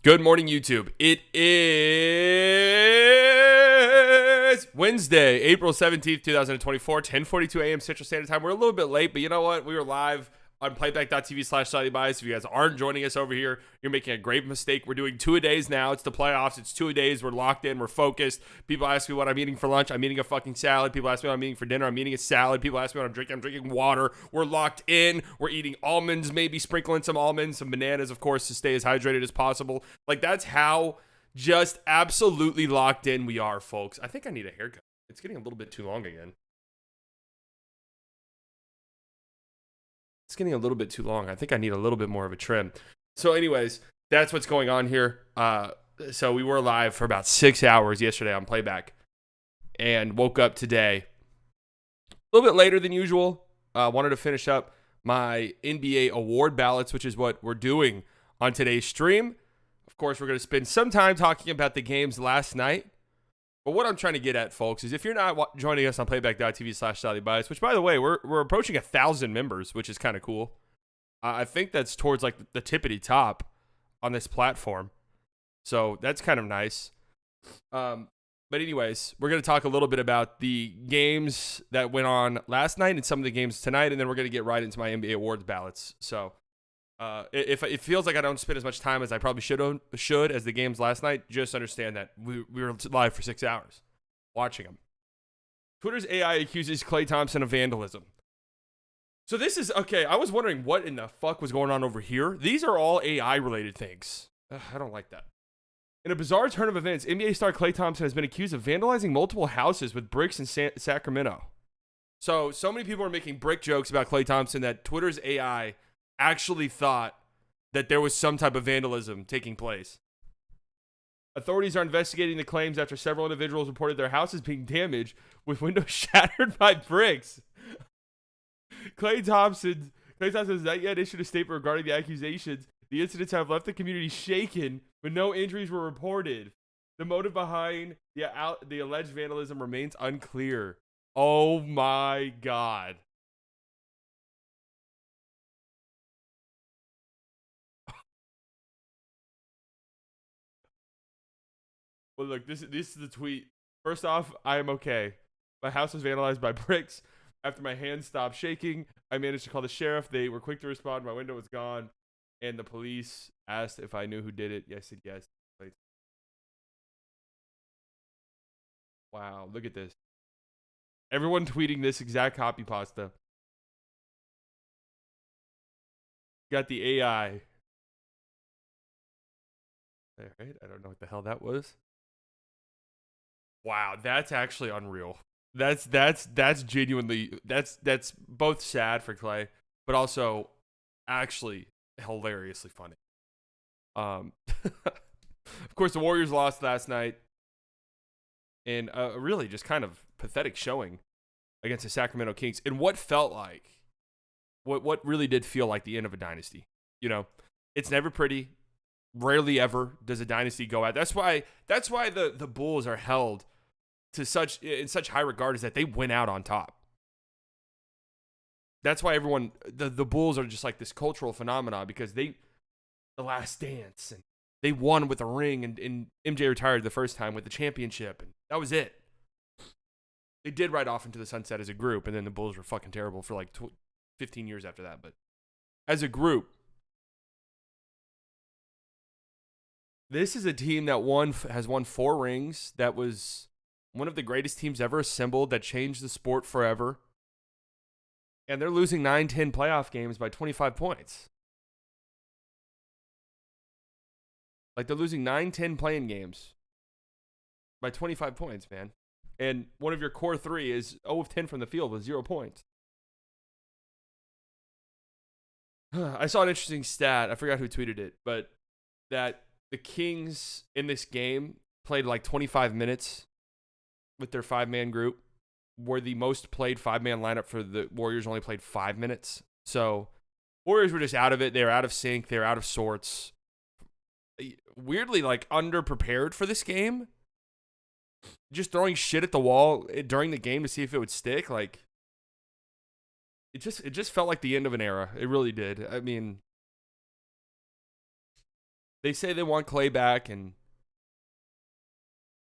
Good morning, YouTube. It is Wednesday, April 17th, 2024, 10:42 a.m. Central Standard Time. We're a little bit late, but you know what? We were live on playback.tv/slightlybiased. If you guys aren't joining us over here, you're making a grave mistake. We're doing two-a-days now. It's the playoffs. It's two-a-days. We're locked in. We're focused. People ask me what I'm eating for lunch. I'm eating a fucking salad. People ask me what I'm eating for dinner. I'm eating a salad. People ask me what I'm drinking. I'm drinking water. We're locked in. We're eating almonds, maybe sprinkling some almonds, some bananas, of course, to stay as hydrated as possible. Like, that's how just absolutely locked in we are, folks. I think I need a haircut. It's getting a little bit too long again. It's getting a little bit too long. I think I need a little bit more of a trim. So anyways, that's what's going on here. So we were live for about 6 hours yesterday on playback and woke up today a little bit later than usual. Wanted to finish up my NBA award ballots, which is what we're doing on today's stream. Of course, we're going to spend some time talking about the games last night. But what I'm trying to get at, folks, is if you're not joining us on playback.tv/SallyBias, which, by the way, we're approaching 1,000 members, which is kind of cool. I think that's towards like the tippity top on this platform. So that's kind of nice. But anyways, we're going to talk a little bit about the games that went on last night and some of the games tonight, and then we're going to get right into my NBA awards ballots. So if it feels like I don't spend as much time as I probably should as the games last night, just understand that we were live for 6 hours watching them. Twitter's AI accuses Klay Thompson of vandalism. So this is, okay, I was wondering what in the fuck was going on over here. These are all AI-related things. I don't like that. In a bizarre turn of events, NBA star Klay Thompson has been accused of vandalizing multiple houses with bricks in Sacramento. So many people are making brick jokes about Klay Thompson that Twitter's AI actually thought that there was some type of vandalism taking place. Authorities are investigating the claims after several individuals reported their houses being damaged with windows shattered by bricks. Klay Thompson has not yet issued a statement regarding the accusations. The incidents have left the community shaken, but no injuries were reported. The motive behind the alleged vandalism remains unclear. Oh my God. Well, look, this is the tweet. First off, I am okay. My house was vandalized by bricks. After my hands stopped shaking, I managed to call the sheriff. They were quick to respond. My window was gone. And the police asked if I knew who did it. I said yes. Wow, look at this. Everyone tweeting this exact copy pasta. Got the AI. All right, I don't know what the hell that was. Wow, that's actually unreal. That's genuinely that's both sad for Klay, but also actually hilariously funny. Of course, the Warriors lost last night in a really just kind of pathetic showing against the Sacramento Kings in what felt like what really did feel like the end of a dynasty. You know, it's never pretty. Rarely ever does a dynasty go out. That's why the Bulls are held to such high regard, is that they went out on top. That's why everyone the Bulls are just like this cultural phenomenon, because the last dance, and they won with a ring, and MJ retired the first time with the championship, and that was it. They did ride off into the sunset as a group, and then the Bulls were fucking terrible for like 15 years after that. But as a group, this is a team that has won 4 rings. That was one of the greatest teams ever assembled, that changed the sport forever. And they're losing 9-10 playoff games by 25 points. Like, they're losing 9-10 playing games by 25 points, man. And one of your core 3 is 0 of 10 from the field with 0 points. I saw an interesting stat. I forgot who tweeted it, but that the Kings in this game played like 25 minutes with their 5-man group, where the most played 5-man lineup for the Warriors only played 5 minutes. So Warriors were just out of it. They were out of sync. They were out of sorts. Weirdly, like, underprepared for this game. Just throwing shit at the wall during the game to see if it would stick. Like, it just felt like the end of an era. It really did. I mean, They say they want Klay back, and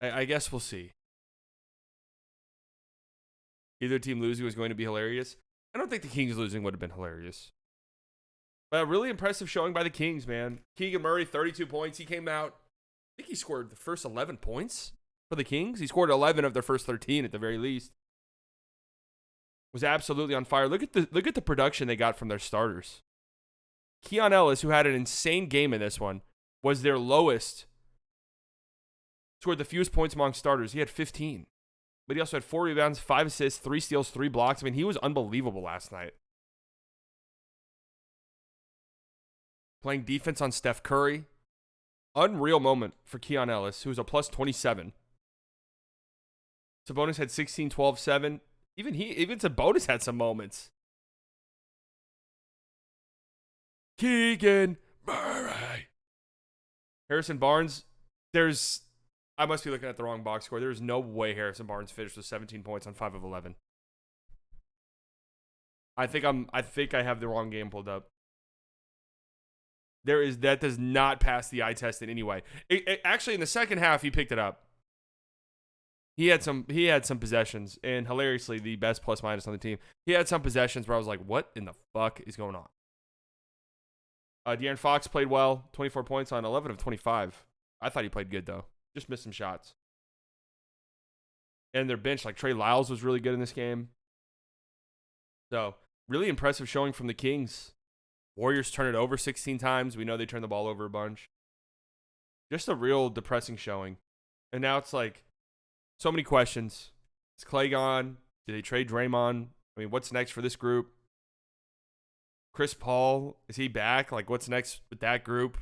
I guess we'll see. Either team losing was going to be hilarious. I don't think the Kings losing would have been hilarious. But a really impressive showing by the Kings, man. Keegan Murray, 32 points. He came out, I think he scored the first 11 points for the Kings. He scored 11 of their first 13 at the very least. Was absolutely on fire. Look at the production they got from their starters. Keon Ellis, who had an insane game in this one, was their lowest. Scored the fewest points among starters. He had 15. But he also had 4 rebounds, 5 assists, 3 steals, 3 blocks. I mean, he was unbelievable last night. Playing defense on Steph Curry. Unreal moment for Keon Ellis, who was a plus 27. Sabonis had 16, 12, 7. Even Sabonis had some moments. Keegan Murray. Harrison Barnes, I must be looking at the wrong box score. There's no way Harrison Barnes finished with 17 points on 5 of 11. I think I have the wrong game pulled up. That does not pass the eye test in any way. Actually, in the second half, he picked it up. He had some possessions, and hilariously, the best plus minus on the team. He had some possessions where I was like, "What in the fuck is going on?" De'Aaron Fox played well, 24 points on 11 of 25. I thought he played good though. Just missed some shots. And their bench, like Trey Lyles, was really good in this game. So really impressive showing from the Kings. Warriors turn it over 16 times. We know they turn the ball over a bunch. Just a real depressing showing. And now it's like so many questions. Is Klay gone? Do they trade Draymond? I mean, what's next for this group? Chris Paul, is he back? Like, what's next with that group?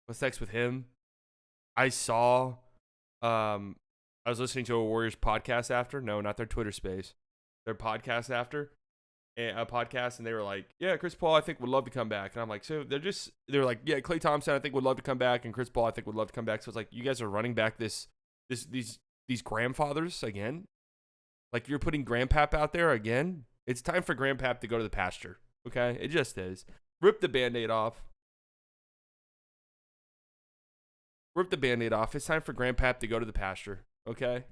What's next with him? I saw, I was listening to a Warriors podcast after. No, not their Twitter space. Their podcast after. A podcast, and they were like, yeah, Chris Paul, I think would love to come back. And I'm like, so they're like, yeah, Klay Thompson, I think would love to come back, and Chris Paul, I think would love to come back. So it's like, you guys are running back these grandfathers again? Like, you're putting Grandpap out there again? It's time for Grandpap to go to the pasture. Okay? It just is. Rip the Band-Aid off. Rip the Band-Aid off. It's time for Grandpap to go to the pasture. Okay?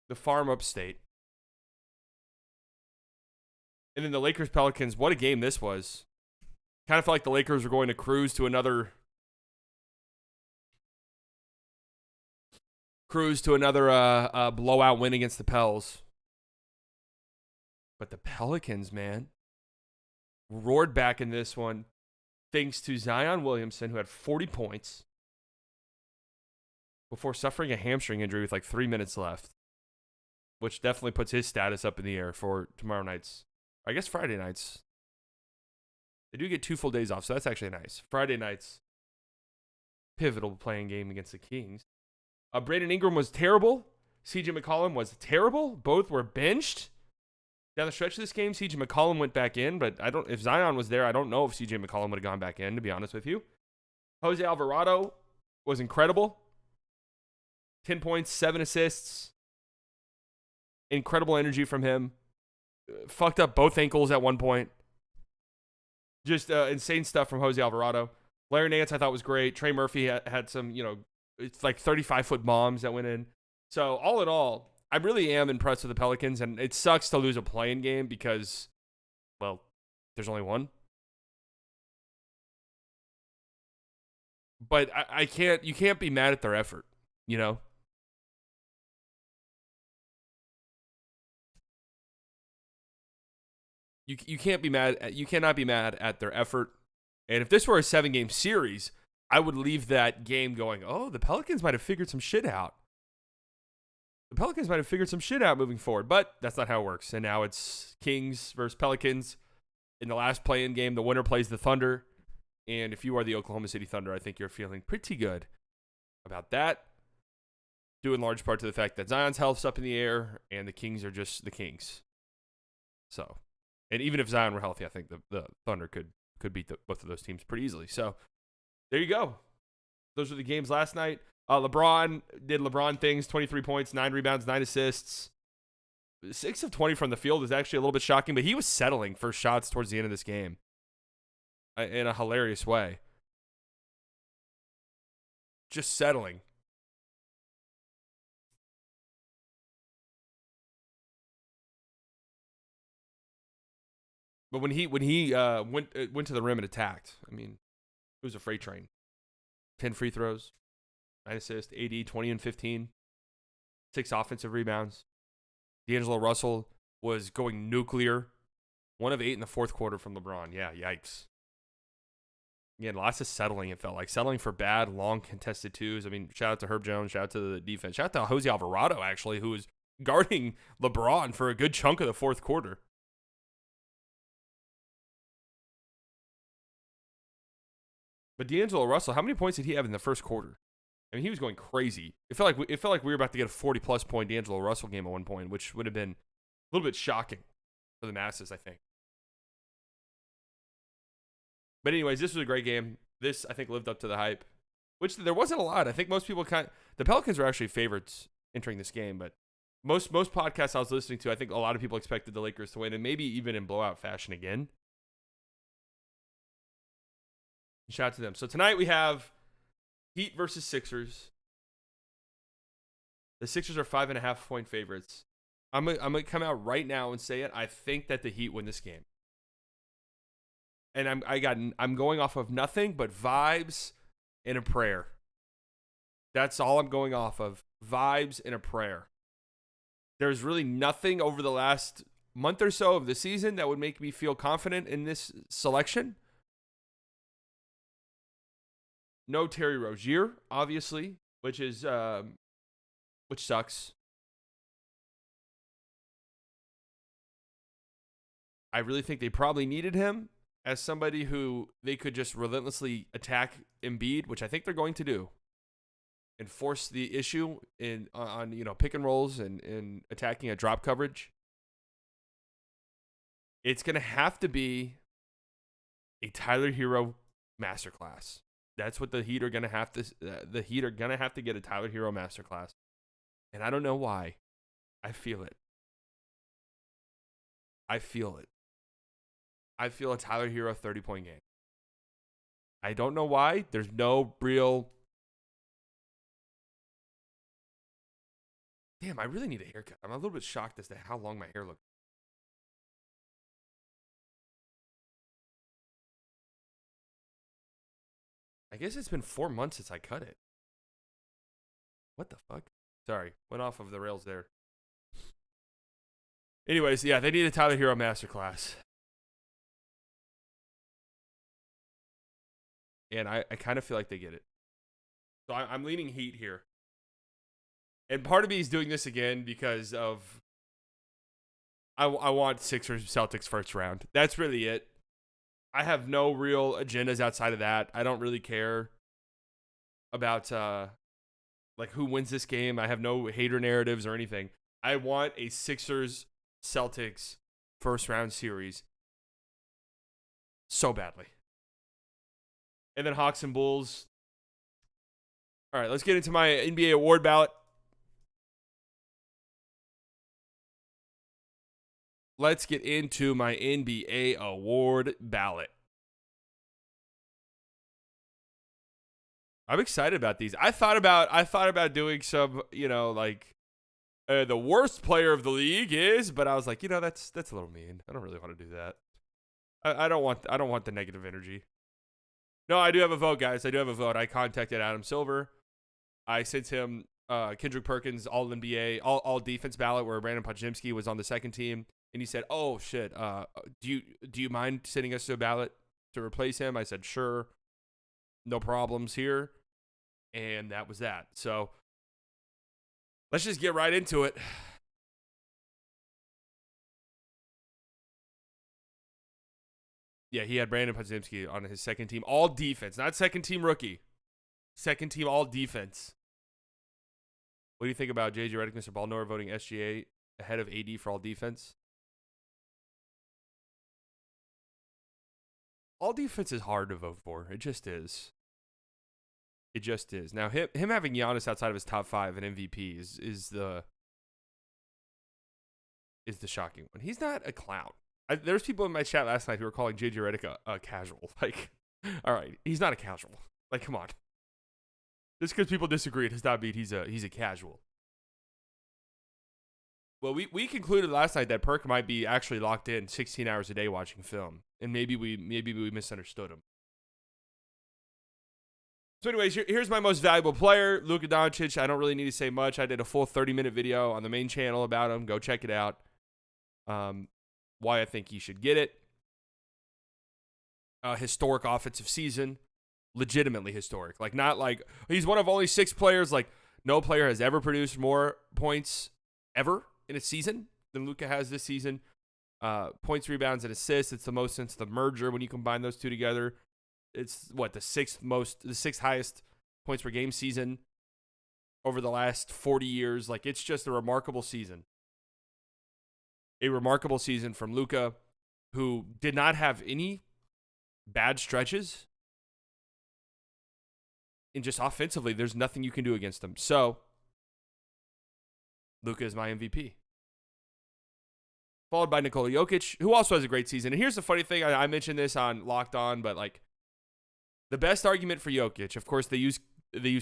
The farm upstate. And then the Lakers Pelicans, what a game this was. Kind of felt like the Lakers were going to cruise to another blowout win against the Pels. But the Pelicans, man, roared back in this one thanks to Zion Williamson, who had 40 points before suffering a hamstring injury with like 3 minutes left, which definitely puts his status up in the air for tomorrow night's, I guess Friday nights. They do get 2 full days off, so that's actually nice. Friday night's pivotal playing game against the Kings. Brandon Ingram was terrible. CJ McCollum was terrible. Both were benched. Down the stretch of this game, CJ McCollum went back in, but if Zion was there, I don't know if CJ McCollum would have gone back in, to be honest with you. Jose Alvarado was incredible. 10 points, 7 assists. Incredible energy from him. Fucked up both ankles at one point. Just insane stuff from Jose Alvarado. Larry Nance, I thought, was great. Trey Murphy had some, it's like 35-foot bombs that went in. So all in all, I really am impressed with the Pelicans, and it sucks to lose a play-in game because, well, there's only one. But you can't be mad at their effort, You can't be mad. You cannot be mad at their effort. And if this were a 7-game series, I would leave that game going, oh, the Pelicans might have figured some shit out. The Pelicans might have figured some shit out moving forward, but that's not how it works. And now it's Kings versus Pelicans. In the last play-in game, the winner plays the Thunder. And if you are the Oklahoma City Thunder, I think you're feeling pretty good about that. Due in large part to the fact that Zion's health's up in the air and the Kings are just the Kings. So, and even if Zion were healthy, I think the Thunder could beat both of those teams pretty easily. So, there you go. Those were the games last night. LeBron did LeBron things, 23 points, 9 rebounds, 9 assists. 6 of 20 from the field is actually a little bit shocking, but he was settling for shots towards the end of this game in a hilarious way. Just settling. But when he went to the rim and attacked, I mean, it was a freight train. 10 free throws, 9 assists, AD 20 and 15, 6 offensive rebounds. D'Angelo Russell was going nuclear. 1 of 8 in the fourth quarter from LeBron. Yeah, yikes. Again, lots of settling, it felt like. Settling for bad, long contested twos. I mean, shout out to Herb Jones. Shout out to the defense. Shout out to Jose Alvarado, actually, who was guarding LeBron for a good chunk of the fourth quarter. But D'Angelo Russell, how many points did he have in the first quarter? I mean, he was going crazy. It felt like we were about to get a 40-plus point D'Angelo Russell game at one point, which would have been a little bit shocking for the masses, I think. But anyways, this was a great game. This, I think, lived up to the hype, which there wasn't a lot. I think most people the Pelicans were actually favorites entering this game, but most podcasts I was listening to, I think a lot of people expected the Lakers to win, and maybe even in blowout fashion again. Shout out to them. So tonight we have Heat versus Sixers. The Sixers are 5.5-point favorites. I'm gonna come out right now and say it. I think that the Heat win this game. And I'm going off of nothing but vibes and a prayer. That's all I'm going off of. Vibes and a prayer. There's really nothing over the last month or so of the season that would make me feel confident in this selection. No Terry Rozier, obviously, which sucks. I really think they probably needed him as somebody who they could just relentlessly attack Embiid, which I think they're going to do, and force the issue on pick and rolls and attacking a drop coverage. It's going to have to be a Tyler Hero masterclass. That's what the Heat are going to have to. The Heat are going to have to get a Tyler Hero masterclass, and I don't know why. I feel it. I feel a Tyler Hero 30-point game. I don't know why. There's no real. Damn, I really need a haircut. I'm a little bit shocked as to how long my hair looks. I guess it's been 4 months since I cut it. What the fuck? Sorry, went off of the rails there. Anyways, yeah, they need a Tyler Hero masterclass. And I kind of feel like they get it. So I'm leaning Heat here. And part of me is doing this again because of I want Sixers Celtics first round. That's really it. I have no real agendas outside of that. I don't really care about who wins this game. I have no hater narratives or anything. I want a Sixers Celtics first round series so badly. And then Hawks and Bulls. All right, let's get into my NBA award ballot. Let's get into my NBA award ballot. I'm excited about these. I thought about doing some, the worst player of the league is, but I was like, that's a little mean. I don't really want to do that. I don't want the negative energy. No, I do have a vote, guys. I do have a vote. I contacted Adam Silver. I sent him Kendrick Perkins all NBA, all defense ballot where Brandon Podziemski was on the second team. And he said, "Oh shit, do you mind sending us to a ballot to replace him?" I said, "Sure, no problems here," and that was that. So let's just get right into it. Yeah, he had Brandon Podziemski on his second team, all defense, not second team rookie, second team all defense. What do you think about JJ Redick, Mr. Ballnor voting SGA ahead of AD for all defense? All defense is hard to vote for. It just is. It just is. Now, him having Giannis outside of his top 5 and MVP is the is the shocking one. He's not a clown. There's people in my chat last night who were calling JJ Redick a casual. Like, all right, he's not a casual. Like, come on. Just because people disagree, it does not mean he's a casual. Well, we concluded last night that Perk might be actually locked in 16 hours a day watching film, and maybe we misunderstood him. So, anyways, here's my most valuable player, Luka Doncic. I don't really need to say much. I did a full 30-minute video on the main channel about him. Go check it out. Why I think he should get it. Historic offensive season. Legitimately historic. Like, not like he's one of only 6 players. Like, no player has ever produced more points ever in a season than Luka has this season. Points, rebounds, and assists. It's the most since the merger when you combine those two together. It's the sixth highest points per game season over the last 40 years. Like, it's just a remarkable season. A remarkable season from Luka, who did not have any bad stretches. And just offensively, there's nothing you can do against him. So, Luka is my MVP. Followed by Nikola Jokic, who also has a great season. And here's the funny thing. I mentioned this on Locked On, but like, the best argument for Jokic, of course, they use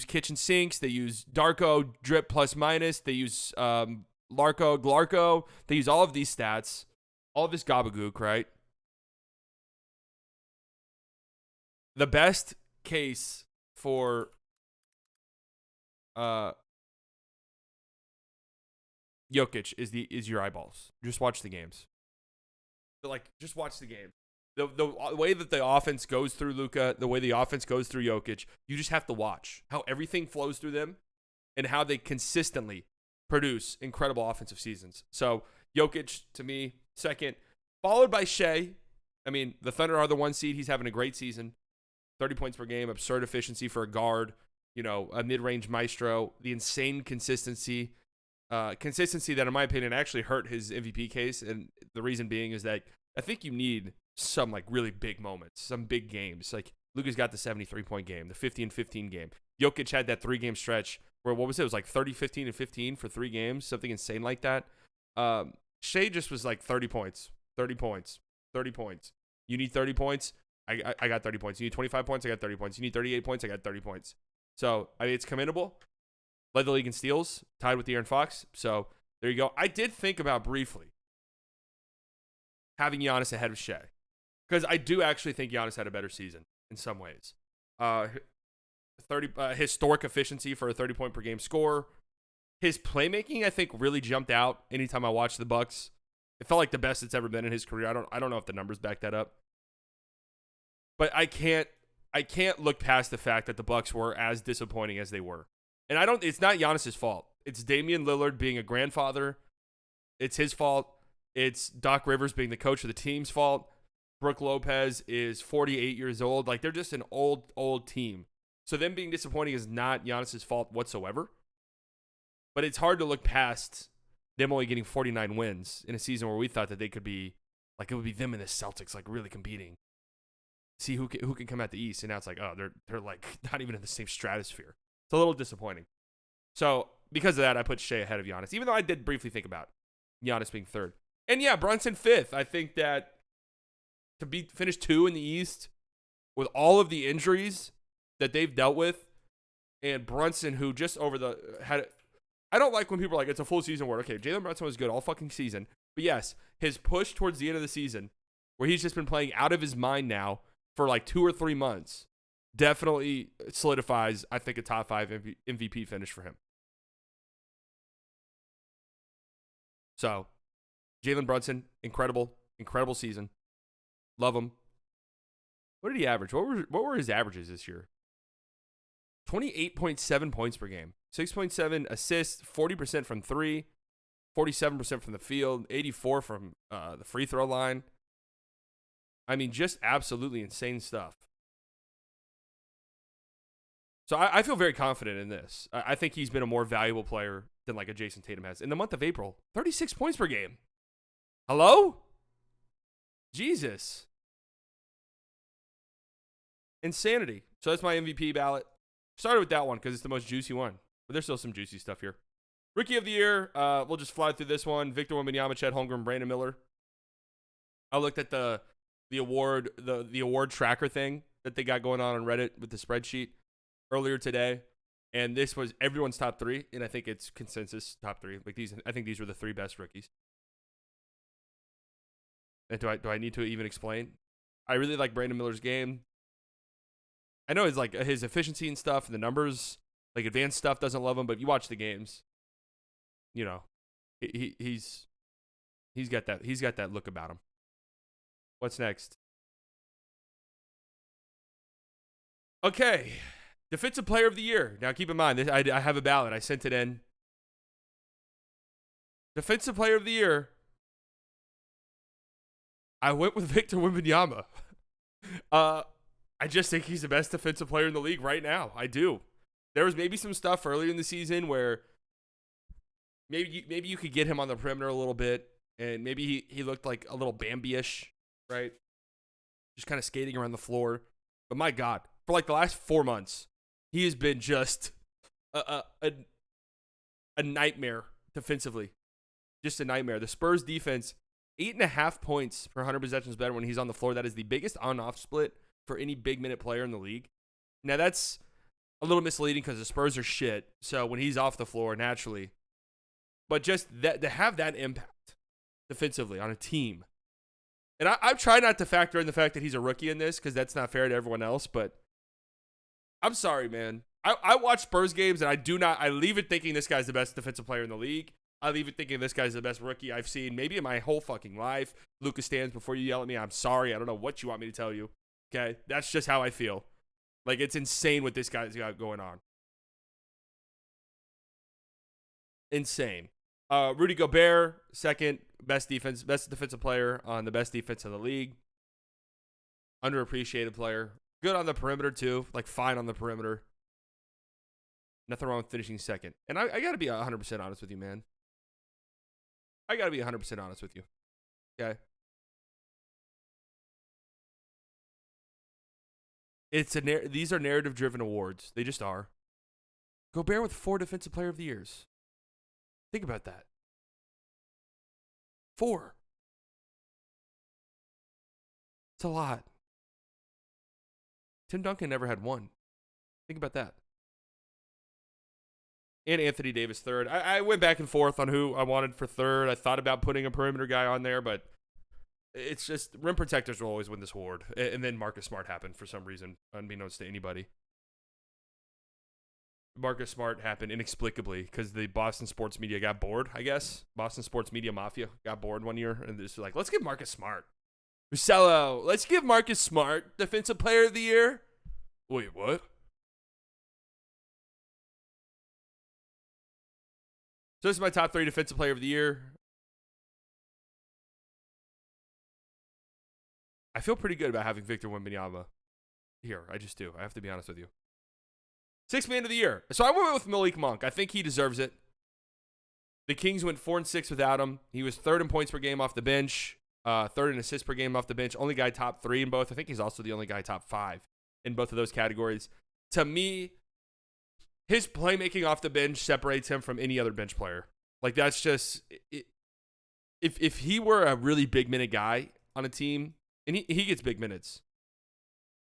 kitchen sinks. They use Darko, drip plus minus. They use Glarko. They use all of these stats, all of this gobbledygook, right? The best case for Jokic is your eyeballs. Just watch the games. Just watch the game. The way that the offense goes through Luka, the way the offense goes through Jokic, you just have to watch how everything flows through them and how they consistently produce incredible offensive seasons. So Jokic, to me, second, followed by Shea. I mean, the Thunder are the 1 seed. He's having a great season. 30 points per game, absurd efficiency for a guard, a mid-range maestro, the insane consistency. Consistency that, in my opinion, actually hurt his MVP case. And the reason being is that I think you need some really big moments, some big games. Like, Luka's got the 73-point game, the 50-15 game. Jokic had that 3-game stretch where, what was it? It was like 30, 15, and 15 for 3 games, something insane like that. Shea just was like 30 points, 30 points, 30 points. You need 30 points? I got 30 points. You need 25 points? I got 30 points. You need 38 points? I got 30 points. So, I mean, it's commendable. Led the league in steals, tied with De'Aaron Fox. So, there you go. I did think about briefly having Giannis ahead of Shea, because I do actually think Giannis had a better season in some ways. 30 historic efficiency for a 30-point per game score. His playmaking, I think, really jumped out anytime I watched the Bucks. It felt like the best it's ever been in his career. I don't know if the numbers back that up. But I can't look past the fact that the Bucks were as disappointing as they were. And it's not Giannis's fault. It's Damian Lillard being a grandfather. It's his fault. It's Doc Rivers being the coach of the team's fault. Brooke Lopez is 48 years old. Like, they're just an old team. So them being disappointing is not Giannis's fault whatsoever. But it's hard to look past them only getting 49 wins in a season where we thought that they could be, like, it would be them and the Celtics, like, really competing. See who can come out the East. And now it's like, oh, they're like not even in the same stratosphere. It's a little disappointing. So because of that, I put Shea ahead of Giannis, even though I did briefly think about Giannis being third. And yeah, Brunson fifth. I think that to finish 2 in the East with all of the injuries that they've dealt with, and Brunson, who just I don't like when people are like, it's a full season where, okay, Jalen Brunson was good all fucking season. But yes, his push towards the end of the season, where he's just been playing out of his mind now for like 2 or 3 months, definitely solidifies, I think, a top 5 MVP finish for him. So, Jalen Brunson, incredible season. Love him. What did he average? What were his averages this year? 28.7 points per game. 6.7 assists, 40% from 3, 47% from the field, 84 from the free throw line. I mean, just absolutely insane stuff. So I feel very confident in this. I think he's been a more valuable player than like a Jason Tatum has. In the month of April, 36 points per game. Hello? Jesus. Insanity. So that's my MVP ballot. Started with that one because it's the most juicy one. But there's still some juicy stuff here. Rookie of the year, we'll just fly through this one. Victor Wembanyama, Chet Holmgren, Brandon Miller. I looked at the award tracker thing that they got going on Reddit with the spreadsheet earlier today, and this was everyone's top 3, and I think it's consensus top 3. Like I think these were the 3 best rookies. And do I need to even explain? I really like Brandon Miller's game. I know it's like his efficiency and stuff, and the numbers, like advanced stuff, doesn't love him, but if you watch the games, you know, he's got that look about him. What's next? Okay, defensive player of the year. Now keep in mind, I have a ballot. I sent it in. Defensive player of the year. I went with Victor Wembanyama. I just think he's the best defensive player in the league right now. I do. There was maybe some stuff earlier in the season where maybe you could get him on the perimeter a little bit, and maybe he looked like a little Bambi-ish, right? Just kind of skating around the floor. But my God, for like the last 4 months, he has been just a nightmare defensively. Just a nightmare. The Spurs defense, 8.5 points per 100 possessions better when he's on the floor. That is the biggest on-off split for any big minute player in the league. Now, that's a little misleading because the Spurs are shit. So when he's off the floor, naturally. But just that to have that impact defensively on a team. And I try not to factor in the fact that he's a rookie in this because that's not fair to everyone else. But I'm sorry, man. I watch Spurs games and I leave it thinking this guy's the best defensive player in the league. I leave it thinking this guy's the best rookie I've seen maybe in my whole fucking life. Lucas Stans, before you yell at me, I'm sorry. I don't know what you want me to tell you. Okay? That's just how I feel. Like, it's insane what this guy's got going on. Insane. Rudy Gobert, second best defensive player on the best defense in the league. Underappreciated player. Good on the perimeter, too. Like, fine on the perimeter. Nothing wrong with finishing second. And I got to be 100% honest with you, man. I got to be 100% honest with you. Okay? These are narrative-driven awards. They just are. Gobert with 4 Defensive Player of the Years. Think about that. 4. It's a lot. Tim Duncan never had 1. Think about that. And Anthony Davis third. I went back and forth on who I wanted for third. I thought about putting a perimeter guy on there, but it's just rim protectors will always win this award. And then Marcus Smart happened for some reason, unbeknownst to anybody. Marcus Smart happened inexplicably because the Boston sports media got bored, I guess. Boston sports media mafia got bored one year, and they're like, let's give Marcus Smart. Marcelo, let's give Marcus Smart Defensive Player of the Year. Wait, what? So this is my top 3 Defensive Player of the Year. I feel pretty good about having Victor Wembanyama here. I just do. I have to be honest with you. 6th Man of the Year. So I went with Malik Monk. I think he deserves it. The Kings went 4-6 without him. He was 3rd in points per game off the bench, 3rd in assists per game off the bench. Only guy top 3 in both. I think he's also the only guy top 5 in both of those categories. To me, his playmaking off the bench separates him from any other bench player. Like, that's just if he were a really big minute guy on a team, and he gets big minutes,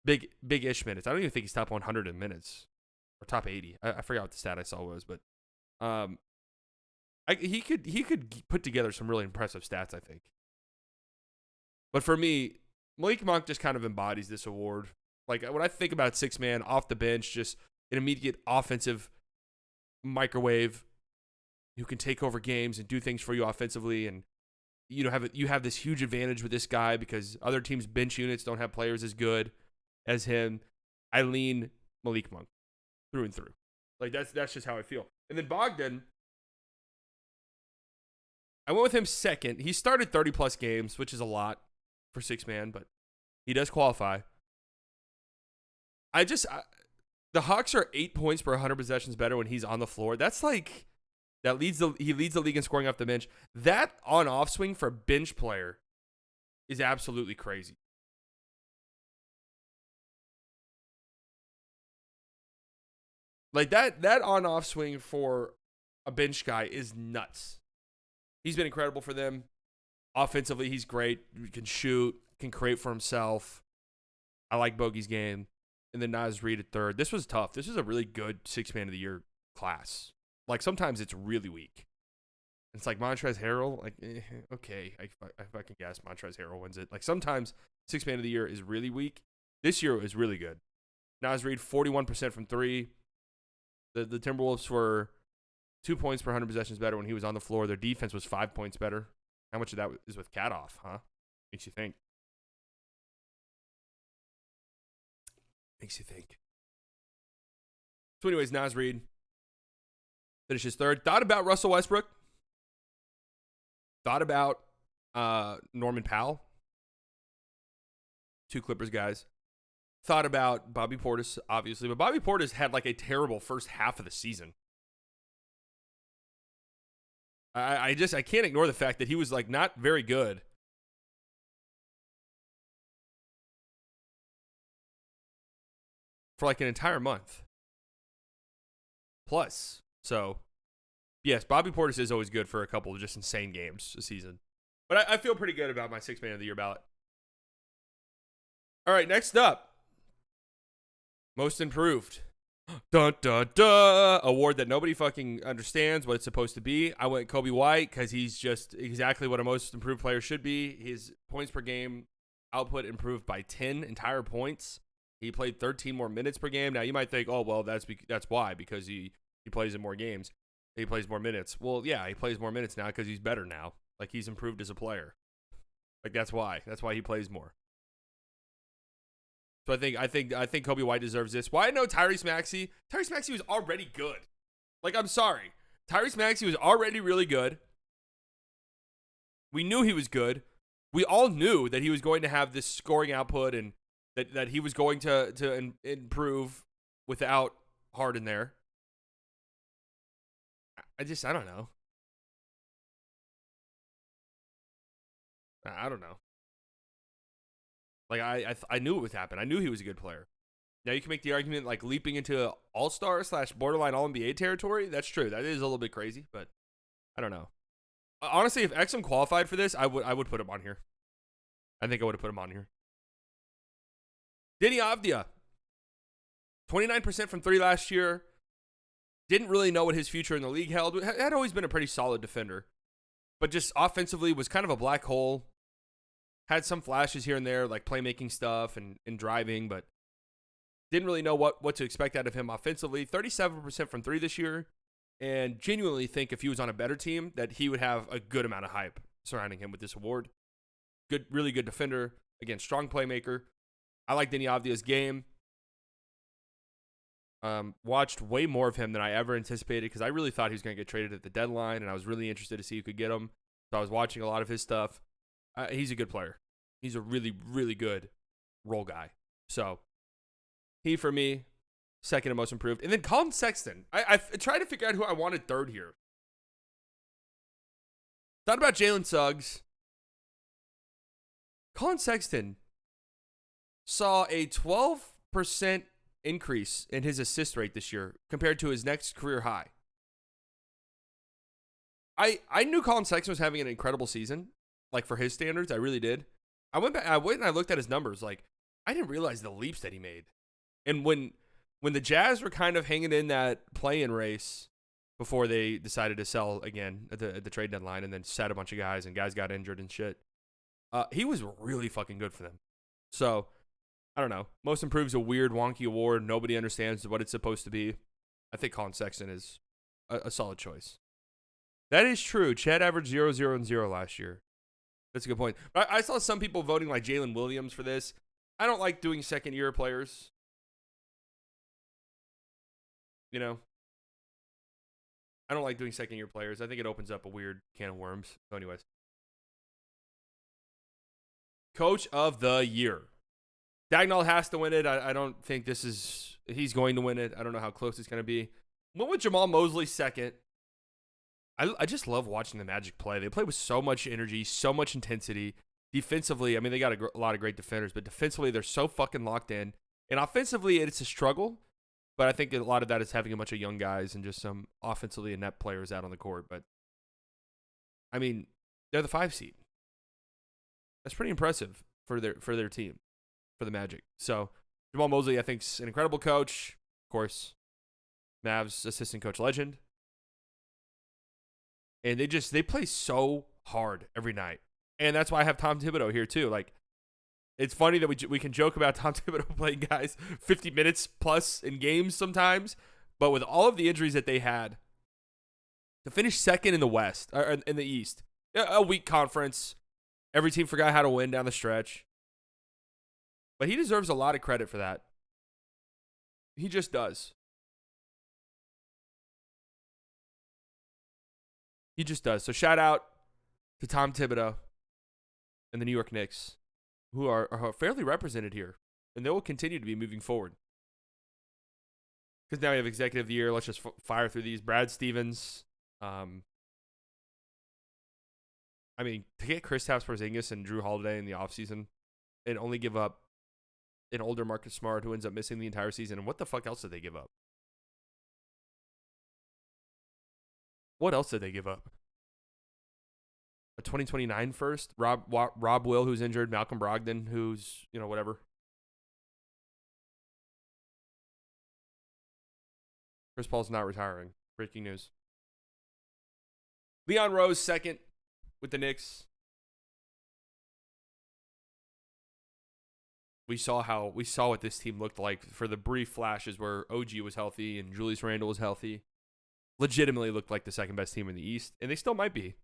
big-ish minutes. I don't even think he's top 100 in minutes or top 80. I forgot what the stat I saw was, but he could put together some really impressive stats, I think. But for me, Malik Monk just kind of embodies this award. Like, when I think about 6-man off the bench, just an immediate offensive microwave who can take over games and do things for you offensively, and you have this huge advantage with this guy because other teams' bench units don't have players as good as him. I lean Malik Monk through and through. Like, that's just how I feel. And then Bogdan, I went with him second. He started 30-plus games, which is a lot for 6-man, but he does qualify. The Hawks are 8 points per 100 possessions better when he's on the floor. That's like, he leads the league in scoring off the bench. That on-off swing for a bench player is absolutely crazy. Like, that on-off swing for a bench guy is nuts. He's been incredible for them. Offensively, he's great. He can shoot, can create for himself. I like Bogey's game. And then Naz Reid at third. This was tough. This is a really good six-man of the year class. Like, sometimes it's really weak. It's like Montrezl Harrell. Like, okay, I can guess Montrezl Harrell wins it. Like, sometimes six-man of the year is really weak. This year is really good. Naz Reid, 41% from three. The Timberwolves were 2 points per 100 possessions better when he was on the floor. Their defense was 5 points better. How much of that is with Cat off, huh? Makes you think. So anyways, Naz Reid finishes third. Thought about Russell Westbrook. Thought about Norman Powell. 2 Clippers guys. Thought about Bobby Portis, obviously. But Bobby Portis had like a terrible first half of the season. I can't ignore the fact that he was like not very good. For like an entire month. Plus. So, yes, Bobby Portis is always good for a couple of just insane games a season. But I feel pretty good about my six-man of the year ballot. All right, next up. Most improved. Dun, dun, dun. Award that nobody fucking understands what it's supposed to be. I went Kobe White because he's just exactly what a most improved player should be. His points per game output improved by 10 entire points. He played 13 more minutes per game. Now, you might think, oh, well, that's why, because he plays in more games. He plays more minutes. Well, yeah, he plays more minutes now because he's better now. Like, he's improved as a player. Like, that's why. That's why he plays more. So I think Kobe White deserves this. Why no Tyrese Maxey? Tyrese Maxey was already good. Like, I'm sorry. Tyrese Maxey was already really good. We knew he was good. We all knew that he was going to have this scoring output and that he was going to improve without Harden there. I don't know. I don't know. Like, I knew it would happen. I knew he was a good player. Now, you can make the argument, like, leaping into all-star / borderline All-NBA territory. That's true. That is a little bit crazy, but I don't know. Honestly, if Exum qualified for this, I would put him on here. I think I would have put him on here. Deni Avdija, 29% from three last year. Didn't really know what his future in the league held. Had always been a pretty solid defender, but just offensively was kind of a black hole. Had some flashes here and there, like playmaking stuff and driving, but didn't really know what to expect out of him offensively. 37% from three this year, and genuinely think if he was on a better team that he would have a good amount of hype surrounding him with this award. Good, really good defender. Again, strong playmaker. I like Deni Avdija's game. Watched way more of him than I ever anticipated because I really thought he was going to get traded at the deadline, and I was really interested to see who could get him. So I was watching a lot of his stuff. He's a good player. He's a really, really good role guy. So he, for me, second and most improved. And then Colin Sexton. I tried to figure out who I wanted third here. Thought about Jalen Suggs. Colin Sexton saw a 12% increase in his assist rate this year compared to his next career high. I knew Colin Sexton was having an incredible season, like for his standards. I really did. I went and I looked at his numbers. Like, I didn't realize the leaps that he made. And when the Jazz were kind of hanging in that play-in race before they decided to sell again at the trade deadline and then sat a bunch of guys and guys got injured and shit, he was really fucking good for them. So, I don't know. Most improved is a weird, wonky award. Nobody understands what it's supposed to be. I think Colin Sexton is a solid choice. That is true. Chad averaged 0, 0, and 0 last year. That's a good point. I saw some people voting like Jalen Williams for this. I don't like doing second-year players. You know? I don't like doing second-year players. I think it opens up a weird can of worms. So anyways. Coach of the Year. Dagnall has to win it. I don't think he's going to win it. I don't know how close it's going to be. Went with Jamal Mosley second. I just love watching the Magic play. They play with so much energy, so much intensity. Defensively, I mean, they got a lot of great defenders, but defensively, they're so fucking locked in. And offensively, it's a struggle. But I think a lot of that is having a bunch of young guys and just some offensively inept players out on the court. But, I mean, they're the 5 seed. That's pretty impressive for their team, for the Magic. So, Jamal Mosley, I think, is an incredible coach. Of course, Mavs assistant coach legend. And they play so hard every night. And that's why I have Tom Thibodeau here, too. Like, it's funny that we can joke about Tom Thibodeau playing guys 50 minutes plus in games sometimes, but with all of the injuries that they had, to finish second in the West or in the East, a weak conference, every team forgot how to win down the stretch. But he deserves a lot of credit for that. He just does. He just does. So shout out to Tom Thibodeau and the New York Knicks, who are fairly represented here, and they will continue to be moving forward. Because now we have Executive of the Year. Let's just fire through these. Brad Stevens. I mean, to get Kristaps Porzingis and Drew Holiday in the offseason and only give up an older Marcus Smart who ends up missing the entire season, and what the fuck else did they give up? What else did they give up? A 2029 first? Rob Will, who's injured. Malcolm Brogdon, who's, whatever. Chris Paul's not retiring. Breaking news. Leon Rose, second with the Knicks. We saw what this team looked like for the brief flashes where OG was healthy and Julius Randle was healthy. Legitimately looked like the second best team in the East, and they still might be.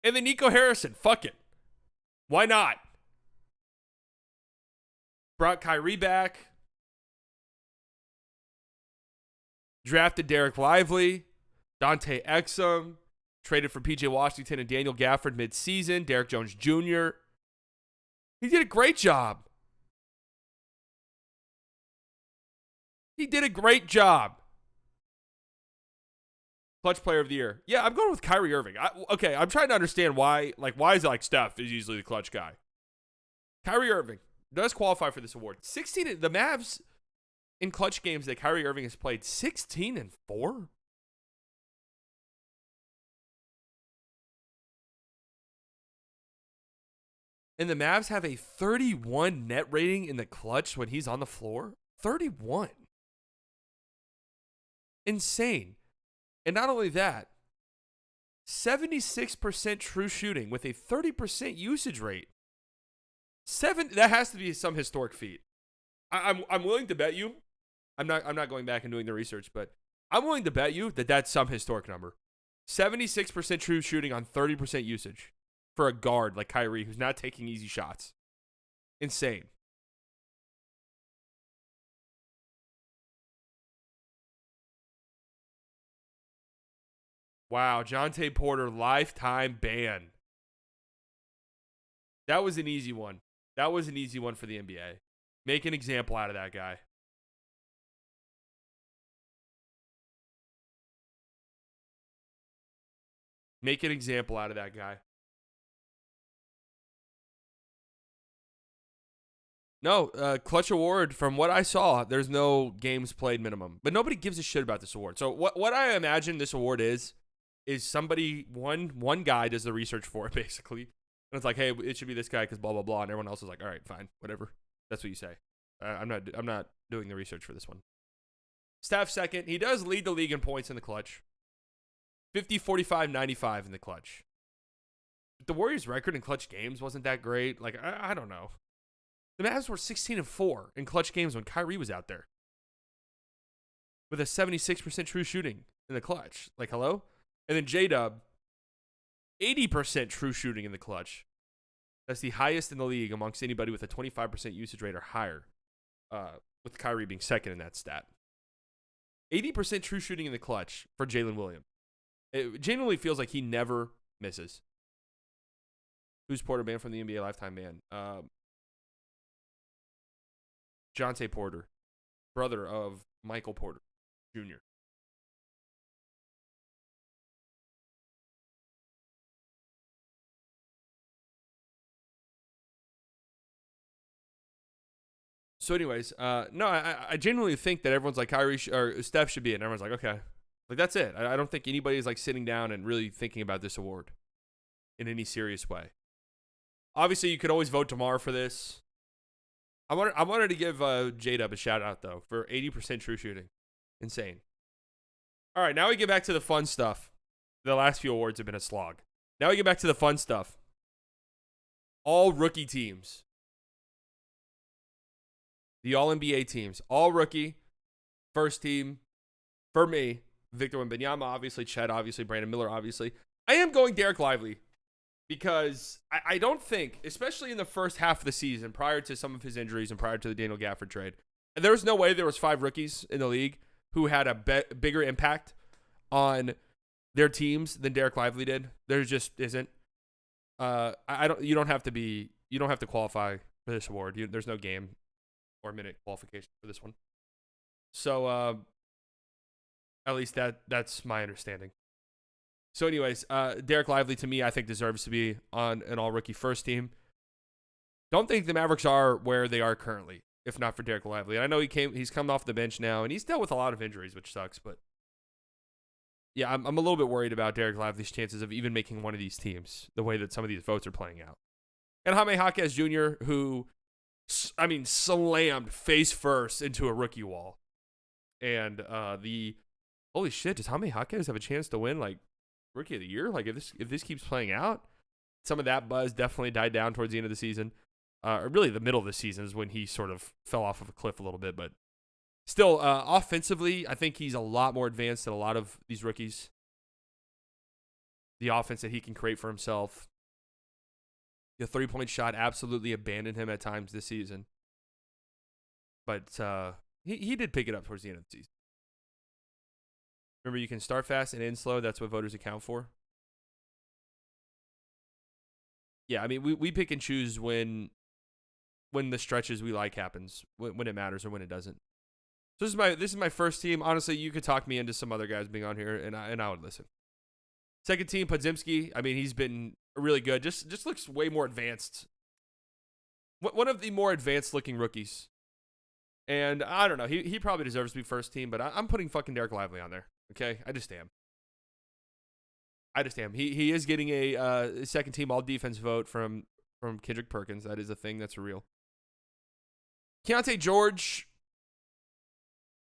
And then Nico Harrison, fuck it. Why not? Brought Kyrie back. Drafted Derek Lively, Dante Exum. Traded for PJ Washington and Daniel Gafford mid-season. Derek Jones Jr. He did a great job. Clutch player of the year. Yeah, I'm going with Kyrie Irving. I'm trying to understand why. Like, why is it like Steph is usually the clutch guy? Kyrie Irving does qualify for this award. The Mavs in clutch games that Kyrie Irving has played 16-4. And the Mavs have a 31 net rating in the clutch when he's on the floor. 31. Insane. And not only that, 76% true shooting with a 30% usage rate. That has to be some historic feat. I'm willing to bet you. I'm not going back and doing the research, but I'm willing to bet you that that's some historic number. 76% true shooting on 30% usage for a guard like Kyrie who's not taking easy shots. Insane. Wow, Jonte Porter, lifetime ban. That was an easy one. That was an easy one for the NBA. Make an example out of that guy. Make an example out of that guy. No, clutch award, from what I saw, there's no games played minimum. But nobody gives a shit about this award. So what I imagine this award is somebody, one guy does the research for it, basically. And it's like, hey, it should be this guy because blah, blah, blah. And everyone else is like, all right, fine, whatever. That's what you say. I'm not doing the research for this one. Steph second. He does lead the league in points in the clutch. 50, 45, 95 in the clutch. The Warriors' record in clutch games wasn't that great. Like, I don't know. The Mavs were 16-4 in clutch games when Kyrie was out there. With a 76% true shooting in the clutch. Like, hello? And then J-Dub, 80% true shooting in the clutch. That's the highest in the league amongst anybody with a 25% usage rate or higher. With Kyrie being second in that stat. 80% true shooting in the clutch for Jalen Williams. It genuinely feels like he never misses. Who's Porter banned from the NBA lifetime ban? Jonte Porter, brother of Michael Porter Jr. So, anyways, no, I genuinely think that everyone's like Kyrie or Steph should be it. And everyone's like, okay, like that's it. I don't think anybody's like sitting down and really thinking about this award in any serious way. Obviously, you could always vote tomorrow for this. I wanted to give J-Dub a shout out though for 80% true shooting, insane. All right, now we get back to the fun stuff. The last few awards have been a slog. Now we get back to the fun stuff. All rookie teams. The All NBA teams. All rookie. First team. For me, Victor Wembanyama, obviously. Chet, obviously. Brandon Miller, obviously. I am going Derek Lively because I don't think, especially in the first half of the season, prior to some of his injuries and prior to the Daniel Gafford trade, there was no way there was 5 rookies in the league who had a bigger impact on their teams than Derek Lively did. There just isn't. You don't have to qualify for this award. There's no game or minute qualification for this one. So at least that's my understanding. So anyways, Derek Lively to me I think deserves to be on an all rookie first team. Don't think the Mavericks are where they are currently, if not for Derek Lively. And I know he's come off the bench now and he's dealt with a lot of injuries, which sucks, but yeah, I'm a little bit worried about Derek Lively's chances of even making one of these teams, the way that some of these votes are playing out. And Jaime Jaquez Jr., who, slammed face first into a rookie wall. And holy shit, does Jaime Jaquez have a chance to win, like, Rookie of the Year? Like, if this keeps playing out, some of that buzz definitely died down towards the end of the season. Or really the middle of the season is when he sort of fell off of a cliff a little bit, but still, offensively, I think he's a lot more advanced than a lot of these rookies. The offense that he can create for himself. The three-point shot absolutely abandoned him at times this season. But he did pick it up towards the end of the season. Remember, you can start fast and end slow. That's what voters account for. Yeah, I mean, we pick and choose when the stretches we like happens, when it matters or when it doesn't. So this is my first team. Honestly, you could talk me into some other guys being on here, and I would listen. Second team, Podziemski. I mean, he's been really good. Just looks way more advanced. One of the more advanced looking rookies. And I don't know. He probably deserves to be first team, but I'm putting fucking Derek Lively on there. Okay, I just am. He is getting a second team all defense vote from Kendrick Perkins. That is a thing. That's real. Keontae George.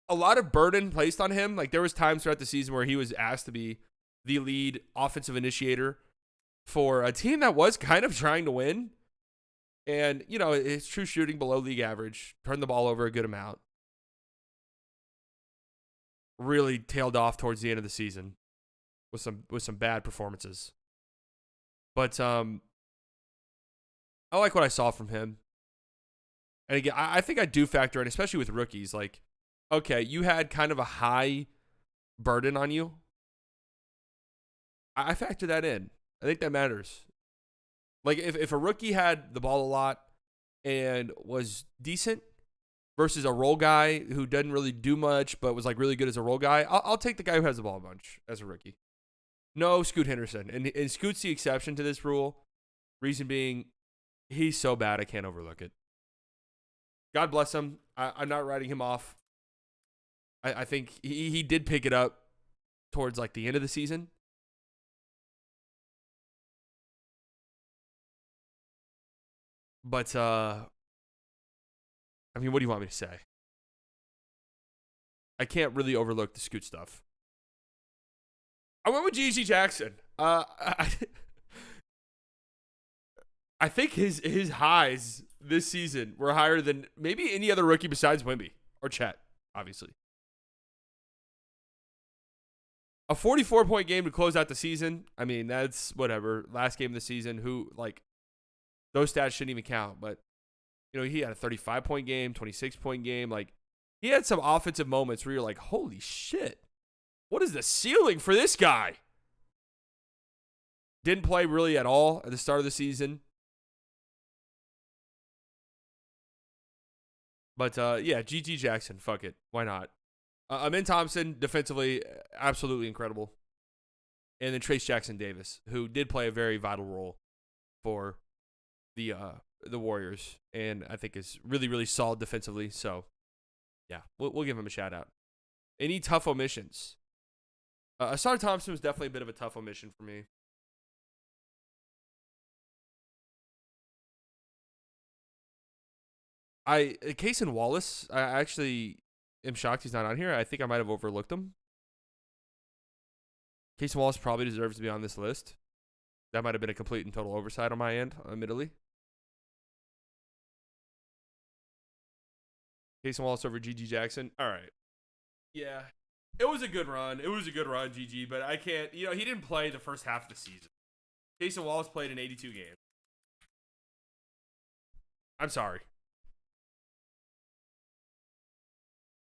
A lot of burden placed on him. Like, there was times throughout the season where he was asked to be the lead offensive initiator for a team that was kind of trying to win. And, his true shooting below league average. Turned the ball over a good amount. Really tailed off towards the end of the season with some bad performances. But I like what I saw from him. And again, I think I do factor in, especially with rookies, like, okay, you had kind of a high burden on you. I factor that in. I think that matters. Like, if a rookie had the ball a lot and was decent versus a role guy who doesn't really do much but was, like, really good as a role guy, I'll take the guy who has the ball a bunch as a rookie. No Scoot Henderson. And Scoot's the exception to this rule. Reason being, he's so bad I can't overlook it. God bless him. I'm not writing him off. I think he did pick it up towards, like, the end of the season. But, what do you want me to say? I can't really overlook the Scoot stuff. I went with G.G. Jackson. I think his highs this season were higher than maybe any other rookie besides Wemby or Chet, obviously. A 44-point game to close out the season. I mean, that's whatever. Last game of the season, those stats shouldn't even count. But, he had a 35-point game, 26-point game. Like, he had some offensive moments where you're like, holy shit. What is the ceiling for this guy? Didn't play really at all at the start of the season. But, yeah, G.G. Jackson, fuck it. Why not? Amin Thompson, defensively, absolutely incredible. And then Trace Jackson Davis, who did play a very vital role for the the Warriors, and I think is really, really solid defensively. So, yeah, we'll give him a shout out. Any tough omissions? Asar Thompson was definitely a bit of a tough omission for me. Cason Wallace, I actually am shocked he's not on here. I think I might have overlooked him. Cason Wallace probably deserves to be on this list. That might have been a complete and total oversight on my end, admittedly. Cason Wallace over GG Jackson. All right. Yeah. It was a good run. GG, but I can't, he didn't play the first half of the season. Cason Wallace played in 82 games. I'm sorry.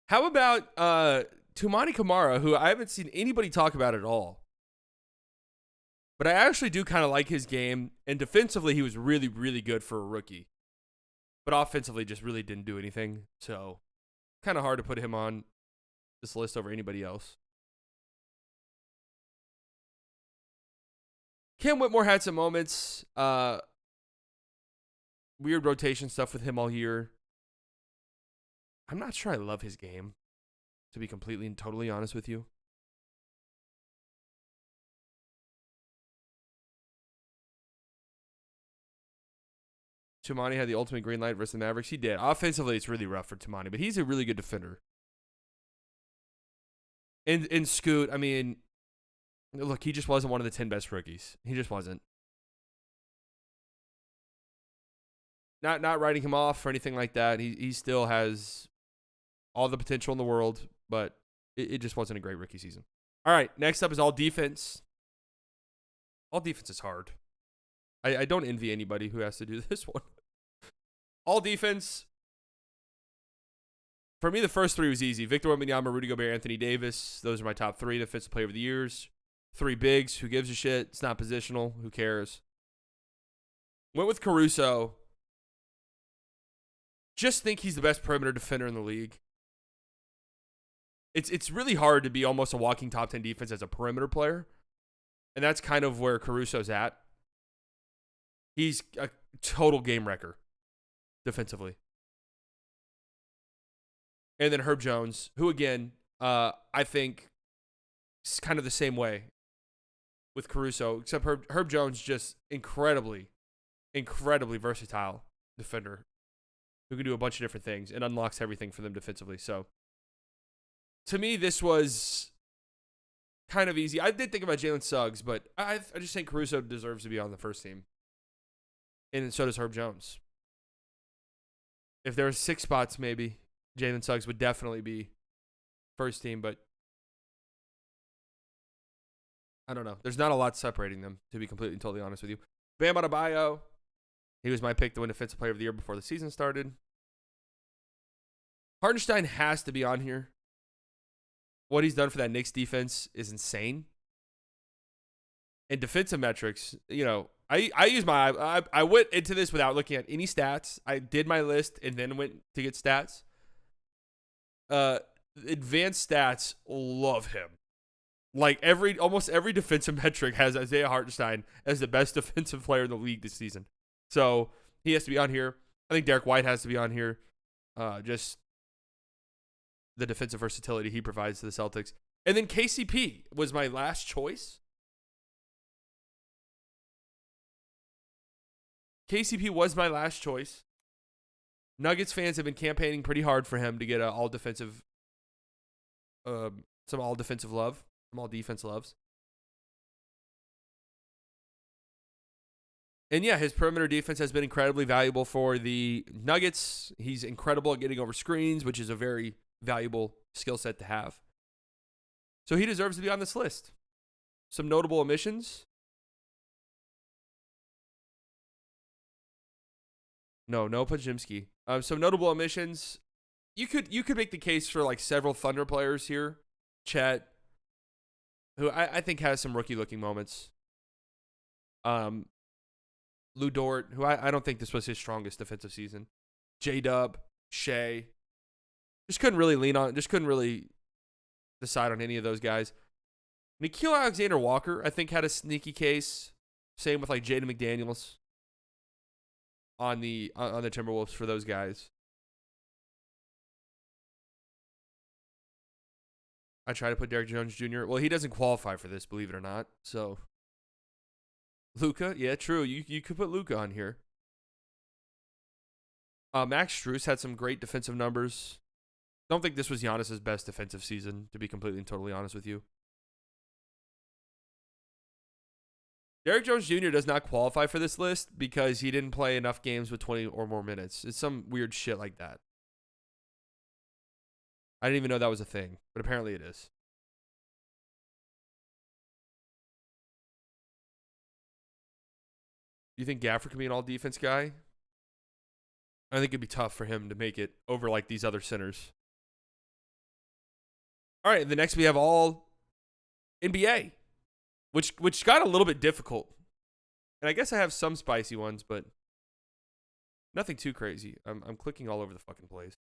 How about Toumani Camara, who I haven't seen anybody talk about at all? But I actually do kind of like his game, and defensively he was really, really good for a rookie. But offensively just really didn't do anything, so kind of hard to put him on this list over anybody else. Cam Whitmore had some moments. Weird rotation stuff with him all year. I'm not sure I love his game, to be completely and totally honest with you. Toumani had the ultimate green light versus the Mavericks. He did. Offensively, it's really rough for Toumani, but he's a really good defender. And Scoot, I mean, look, he just wasn't one of the 10 best rookies. He just wasn't. Not writing him off or anything like that. He still has all the potential in the world, but it just wasn't a great rookie season. All right, next up is all defense. All defense is hard. I don't envy anybody who has to do this one. All defense. For me, the first three was easy. Victor Wembanyama, Rudy Gobert, Anthony Davis. Those are my top three defensive player of the years. Three bigs. Who gives a shit? It's not positional. Who cares? Went with Caruso. Just think he's the best perimeter defender in the league. It's really hard to be almost a walking top 10 defense as a perimeter player. And that's kind of where Caruso's at. He's a total game wrecker defensively. And then Herb Jones, who again, I think is kind of the same way with Caruso, except Herb Jones just incredibly versatile defender who can do a bunch of different things and unlocks everything for them defensively. So to me, this was kind of easy. I did think about Jalen Suggs, but I just think Caruso deserves to be on the first team. And so does Herb Jones. If there were 6 spots, maybe Jalen Suggs would definitely be first team, but I don't know. There's not a lot separating them, to be completely and totally honest with you. Bam Adebayo, he was my pick to win Defensive Player of the Year before the season started. Hartenstein has to be on here. What he's done for that Knicks defense is insane. And defensive metrics, I went into this without looking at any stats. I did my list and then went to get stats. Advanced stats love him. Like almost every defensive metric has Isaiah Hartenstein as the best defensive player in the league this season. So he has to be on here. I think Derek White has to be on here. Just the defensive versatility he provides to the Celtics. And then KCP was my last choice. KCP was my last choice. Nuggets fans have been campaigning pretty hard for him to get some all defensive love, some all defense loves. And yeah, his perimeter defense has been incredibly valuable for the Nuggets. He's incredible at getting over screens, which is a very valuable skill set to have. So he deserves to be on this list. Some notable omissions. No Pajimski. Some notable omissions. You could make the case for like several Thunder players here. Chet, who I think has some rookie-looking moments. Lou Dort, who I don't think this was his strongest defensive season. J-Dub, Shea. Just couldn't really decide on any of those guys. Nickeil Alexander-Walker, I think, had a sneaky case. Same with like Jaden McDaniels. on the Timberwolves for those guys. I try to put Derrick Jones Jr. Well, he doesn't qualify for this, believe it or not. So Luka, yeah, true. You could put Luka on here. Max Strus had some great defensive numbers. Don't think this was Giannis's best defensive season, to be completely and totally honest with you. Derrick Jones Jr. does not qualify for this list because he didn't play enough games with 20 or more minutes. It's some weird shit like that. I didn't even know that was a thing, but apparently it is. You think Gafford could be an all-defense guy? I think it'd be tough for him to make it over like these other centers. All right, the next we have all NBA, which got a little bit difficult. And I guess I have some spicy ones, but nothing too crazy. I'm clicking all over the fucking place.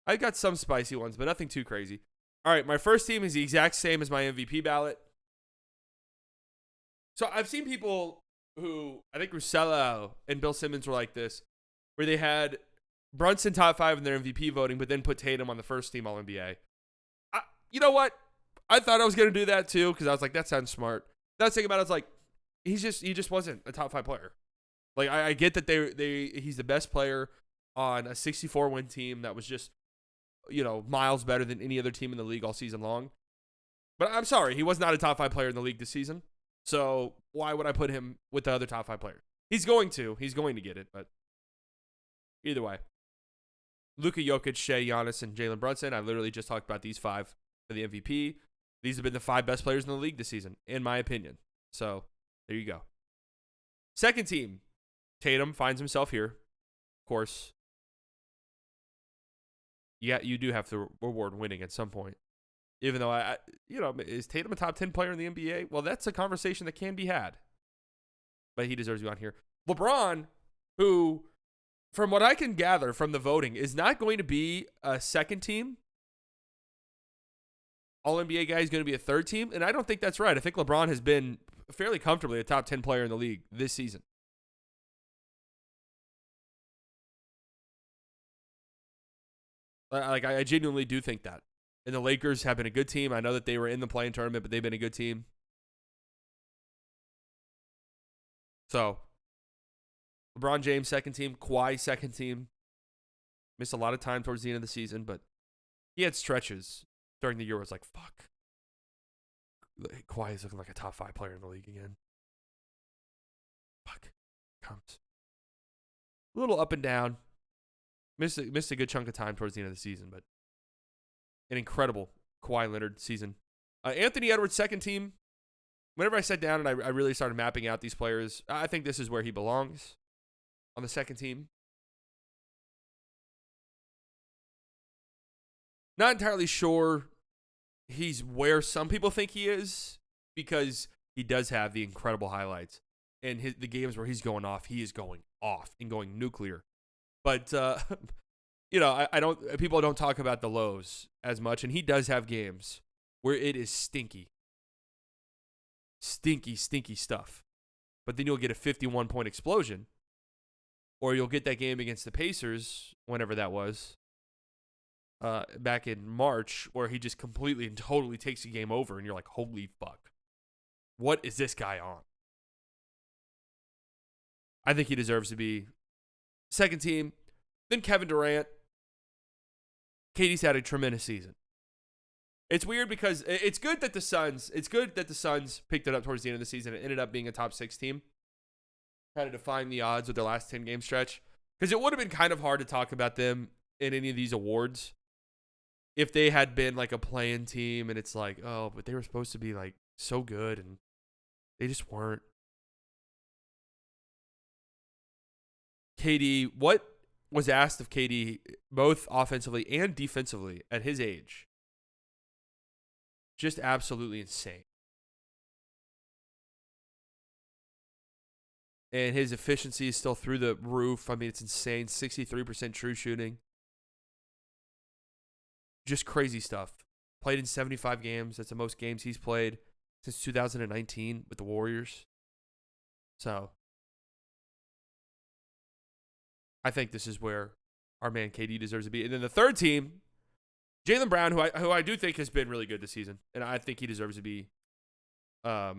I got some spicy ones, but nothing too crazy. All right, my first team is the exact same as my MVP ballot. So I've seen people who, I think Russello and Bill Simmons were like this, where they had Brunson top 5 in their MVP voting, but then put Tatum on the first team All-NBA. You know what? I thought I was going to do that too, because I was like, that sounds smart. Then I was thinking about it, I was like, he just wasn't a top 5 player. Like, I get that he's the best player on a 64-win team that was just, miles better than any other team in the league all season long. But I'm sorry, he was not a top 5 player in the league this season. So why would I put him with the other top 5 players? He's going to get it, but either way. Luka, Jokic, Shea, Giannis, and Jalen Brunson. I literally just talked about these 5 for the MVP. These have been the 5 best players in the league this season, in my opinion. So there you go. Second team, Tatum finds himself here. Of course, yeah, you do have to reward winning at some point. Even though is Tatum a top 10 player in the NBA? Well, that's a conversation that can be had. But he deserves to be on here. LeBron, who, from what I can gather from the voting, is not going to be a second team. All-NBA guy is going to be a third team. And I don't think that's right. I think LeBron has been fairly comfortably a top 10 player in the league this season. I genuinely do think that. And the Lakers have been a good team. I know that they were in the play-in tournament, but they've been a good team. So, LeBron James, second team. Kawhi, second team. Missed a lot of time towards the end of the season, but he had stretches during the year where it's like, fuck. Kawhi is looking like a top 5 player in the league again. Fuck. Comes. A little up and down. Missed a good chunk of time towards the end of the season, but an incredible Kawhi Leonard season. Anthony Edwards, second team. Whenever I sat down and I really started mapping out these players, I think this is where he belongs on the second team. Not entirely sure he's where some people think he is because he does have the incredible highlights. And the games where he's going off, he is going off and going nuclear. But, people don't talk about the lows as much. And he does have games where it is stinky. Stinky, stinky stuff. But then you'll get a 51-point explosion. Or you'll get that game against the Pacers, whenever that was, back in March, where he just completely and totally takes the game over. And you're like, holy fuck. What is this guy on? I think he deserves to be second team. Then Kevin Durant. KD's had a tremendous season. It's weird because it's good that the Suns picked it up towards the end of the season and ended up being a top 6 team. Kind of defying the odds with their last 10-game stretch. Because it would have been kind of hard to talk about them in any of these awards if they had been like a play-in team and it's like, oh, but they were supposed to be like so good and they just weren't. KD, what was asked of KD both offensively and defensively at his age? Just absolutely insane. And his efficiency is still through the roof. I mean, it's insane. 63% true shooting. Just crazy stuff. Played in 75 games. That's the most games he's played since 2019 with the Warriors. So, I think this is where our man KD deserves to be. And then the third team, Jaylen Brown, who I do think has been really good this season, and I think he deserves to be. I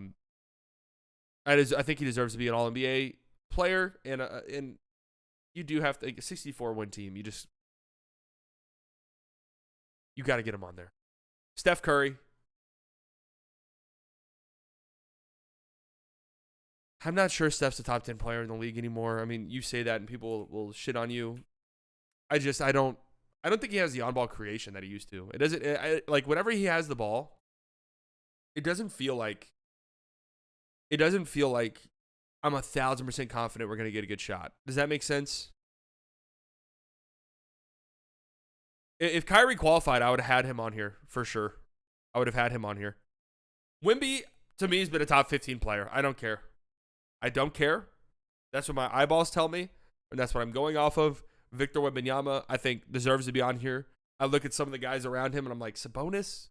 think he deserves to be an All NBA player, and you do have to, like, a 64-win team. You got to get him on there. Steph Curry. I'm not sure Steph's a top 10 player in the league anymore. I mean, you say that and people will shit on you. I don't think he has the on-ball creation that he used to. It doesn't like whenever he has the ball, it doesn't feel like I'm 1,000% confident we're going to get a good shot. Does that make sense? If Kyrie qualified, I would have had him on here for sure. I would have had him on here. Wemby, to me, has been a top 15 player. I don't care. That's what my eyeballs tell me, and that's what I'm going off of. Victor Wembanyama, I think, deserves to be on here. I look at some of the guys around him, and I'm like, Sabonis?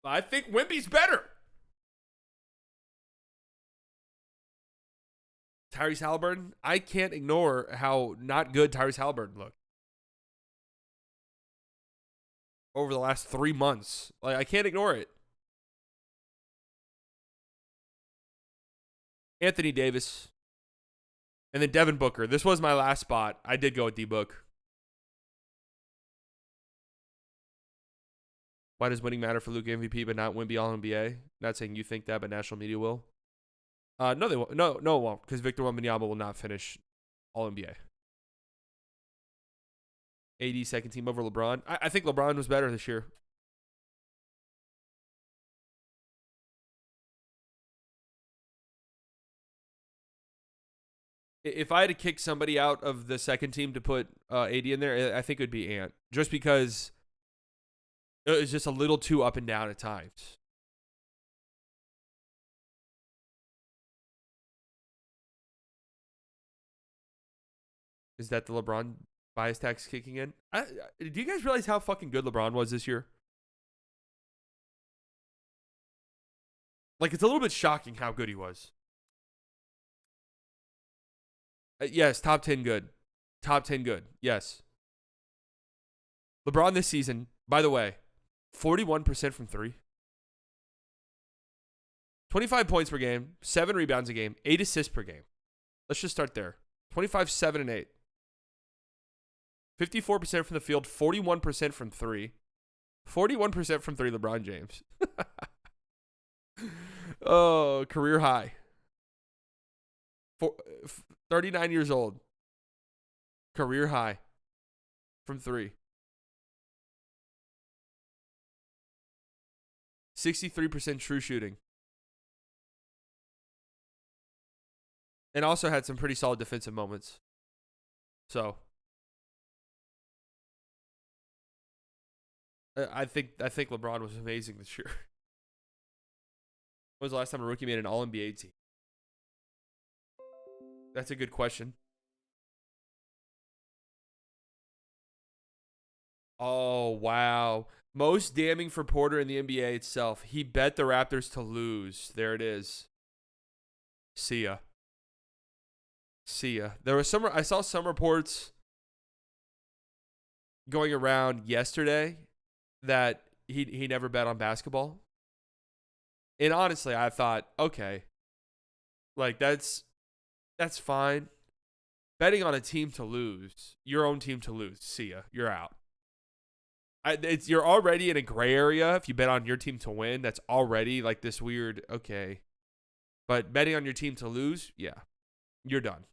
I think Wemby's better. Tyrese Halliburton, I can't ignore how not good Tyrese Halliburton looked over the last 3 months. Like, I can't ignore it. Anthony Davis. And then Devin Booker. This was my last spot. I did go with D-Book. Why does winning matter for Luka MVP but not Wemby All-NBA? Not saying you think that, but national media will. No, they won't. No, it won't, because Victor Wembanyama will not finish All-NBA. AD second team over LeBron. I think LeBron was better this year. If I had to kick somebody out of the second team to put AD in there, I think it would be Ant. Just because it was just a little too up and down at times. Is that the LeBron bias tax kicking in? Do you guys realize how fucking good LeBron was this year? Like, it's a little bit shocking how good he was. Yes, top 10 good. Top 10 good. Yes. LeBron this season, by the way, 41% from three. 25 points per game, 7 rebounds a game, 8 assists per game. Let's just start there. 25, 7, and 8. 54% from the field, 41% from three. 41% from three, LeBron James. Oh, career high. 39 years old. Career high from three. 63% true shooting. And also had some pretty solid defensive moments. So I think LeBron was amazing this year. When was the last time a rookie made an All-NBA team? That's a good question. Oh, wow. Most damning for Porter in the NBA itself. He bet the Raptors to lose. There it is. See ya. There was I saw some reports going around yesterday that he never bet on basketball. And honestly, I thought, okay, like that's fine. Betting on a team to lose, your own team to lose, see ya. You're out. You're already in a gray area if you bet on your team to win. That's already like this weird, okay. But betting on your team to lose, yeah, you're done.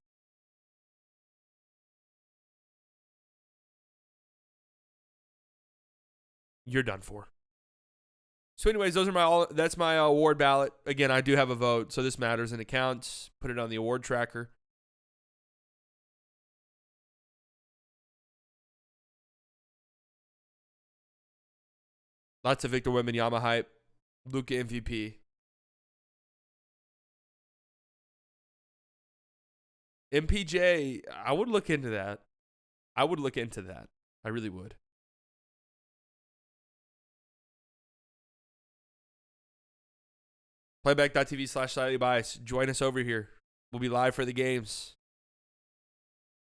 You're done for. So anyways, that's my award ballot. Again, I do have a vote, so this matters and it counts. Put it on the award tracker. Lots of Victor Wembanyama hype. Luka MVP. MPJ, I would look into that. I really would. Playback.tv/slightly biased. Join us over here. We'll be live for the games.